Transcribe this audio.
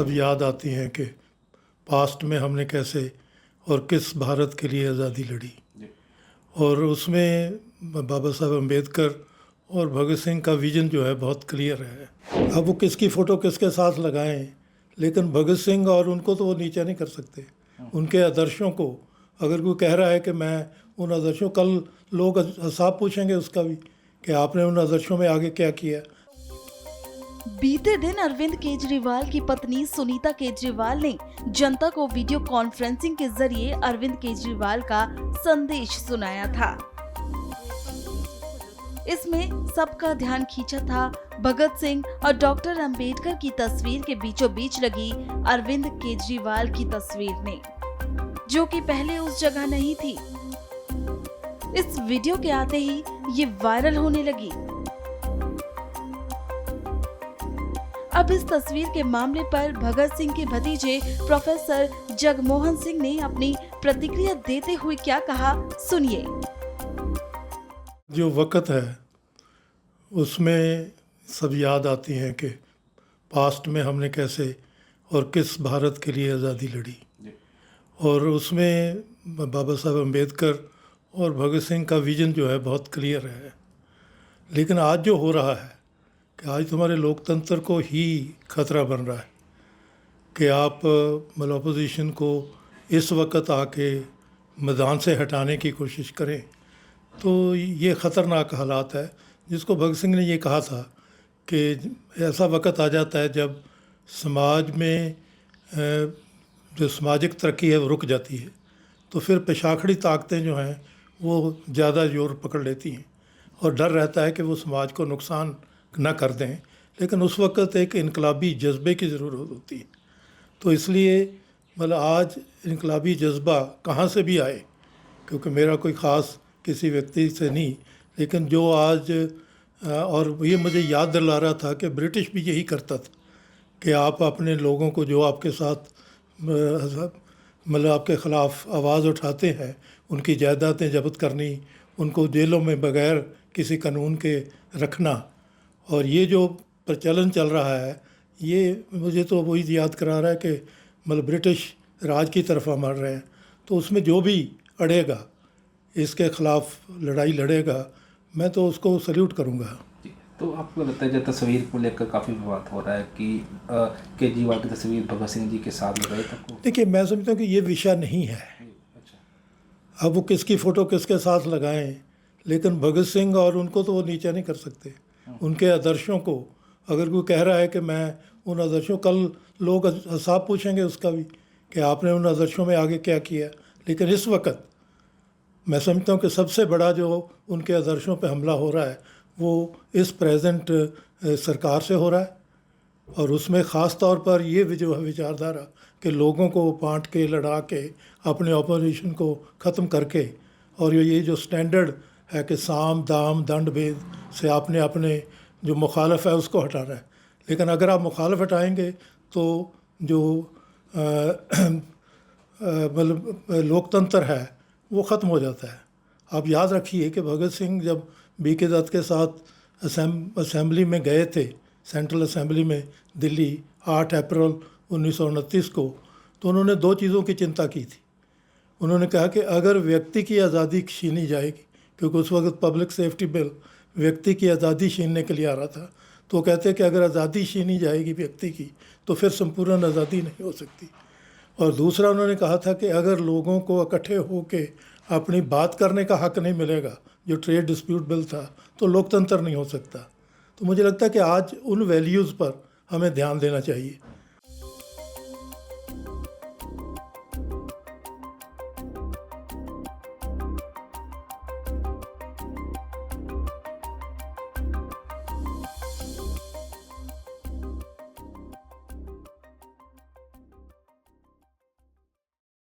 सब याद आती हैं कि पास्ट में हमने कैसे और किस भारत के लिए आज़ादी लड़ी। और उसमें बाबा साहब अम्बेडकर और भगत सिंह का विजन जो है बहुत क्लियर है। अब वो किसकी फ़ोटो किसके साथ लगाएं, लेकिन भगत सिंह और उनको तो वो नीचा नहीं कर सकते। उनके आदर्शों को अगर कोई कह रहा है कि मैं उन आदर्शों, कल लोग हिसाब पूछेंगे उसका भी कि आपने उन आदर्शों में आगे क्या किया। बीते दिन अरविंद केजरीवाल की पत्नी सुनीता केजरीवाल ने जनता को वीडियो कॉन्फ्रेंसिंग के जरिए अरविंद केजरीवाल का संदेश सुनाया था। इसमें सबका ध्यान खींचा था भगत सिंह और डॉक्टर अंबेडकर की तस्वीर के बीचों बीच लगी अरविंद केजरीवाल की तस्वीर ने, जो कि पहले उस जगह नहीं थी। इस वीडियो के आते ही ये वायरल होने लगी। अब इस तस्वीर के मामले पर भगत सिंह के भतीजे प्रोफेसर जगमोहन सिंह ने अपनी प्रतिक्रिया देते हुए क्या कहा, सुनिए। जो वक़्त है उसमें सब याद आती हैं कि पास्ट में हमने कैसे और किस भारत के लिए आज़ादी लड़ी। और उसमें बाबा साहब अम्बेडकर और भगत सिंह का विजन जो है बहुत क्लियर है। लेकिन आज जो हो रहा है कि आज तुम्हारे लोकतंत्र को ही खतरा बन रहा है कि आप मतलब अपोजिशन को इस वक्त आके मैदान से हटाने की कोशिश करें, तो ये ख़तरनाक हालात है। जिसको भगत सिंह ने ये कहा था कि ऐसा वक्त आ जाता है जब समाज में जो सामाजिक तरक्की है वो रुक जाती है, तो फिर पेशाखड़ी ताकतें जो हैं वो ज़्यादा जोर पकड़ लेती हैं और डर रहता है कि वो समाज को नुकसान ना कर दें। लेकिन उस वक्त एक इनकलाबी जज्बे की ज़रूरत होती है। तो इसलिए मतलब आज इनकलाबी जज्बा कहाँ से भी आए, क्योंकि मेरा कोई ख़ास किसी व्यक्ति से नहीं, लेकिन जो आज और ये मुझे याद दिला रहा था कि ब्रिटिश भी यही करता था कि आप अपने लोगों को जो आपके साथ मतलब आपके ख़िलाफ़ आवाज़ उठाते हैं उनकी जायदादें जब्त करनी, उनको जेलों में बगैर किसी कानून के रखना। और ये जो प्रचलन चल रहा है ये मुझे तो वही याद करा रहा है कि मतलब ब्रिटिश राज की तरफ हम बढ़ रहे हैं। तो उसमें जो भी अड़ेगा, इसके ख़िलाफ़ लड़ाई लड़ेगा, मैं तो उसको सल्यूट करूँगा। तो आपको लगता है जो तस्वीर को लेकर काफ़ी विवाद हो रहा है कि केजरीवाल की तस्वीर भगत सिंह जी के साथ लगाई, तो देखिए मैं समझता हूँ कि ये विषय नहीं है। अच्छा, अब वो किसकी फ़ोटो किसके साथ लगाएं, लेकिन भगत सिंह और उनको तो वो नीचा नहीं कर सकते। उनके आदर्शों को अगर कोई कह रहा है कि मैं उन आदर्शों, कल लोग हिसाब पूछेंगे उसका भी कि आपने उन आदर्शों में आगे क्या किया। लेकिन इस वक्त मैं समझता हूँ कि सबसे बड़ा जो उनके आदर्शों पे हमला हो रहा है वो इस प्रेजेंट सरकार से हो रहा है। और उसमें ख़ास तौर पर ये जो है विचारधारा कि लोगों को बांट के लड़ा के अपने ऑपोजिशन को ख़त्म करके, और ये जो स्टैंडर्ड है कि साम दाम दंड भेद से आपने अपने जो मुखालफ है उसको हटाना है। लेकिन अगर आप मुखालफ हटाएंगे तो जो मतलब लोकतंत्र है वो ख़त्म हो जाता है। आप याद रखिए कि भगत सिंह जब बीके दत्त के साथ असेंबली में गए थे, सेंट्रल असेंबली में दिल्ली 8 अप्रैल 1929 को, तो उन्होंने दो चीज़ों की चिंता की थी। उन्होंने कहा कि अगर व्यक्ति की आज़ादी छीनी जाएगी, क्योंकि उस वक्त पब्लिक सेफ्टी बिल व्यक्ति की आज़ादी छीनने के लिए आ रहा था, तो वो कहते कि अगर आज़ादी छीनी जाएगी व्यक्ति की तो फिर संपूर्ण आज़ादी नहीं हो सकती। और दूसरा उन्होंने कहा था कि अगर लोगों को इकट्ठे होकर अपनी बात करने का हक़ नहीं मिलेगा, जो ट्रेड डिस्प्यूट बिल था, तो लोकतंत्र नहीं हो सकता। तो मुझे लगता है कि आज उन वैल्यूज़ पर हमें ध्यान देना चाहिए।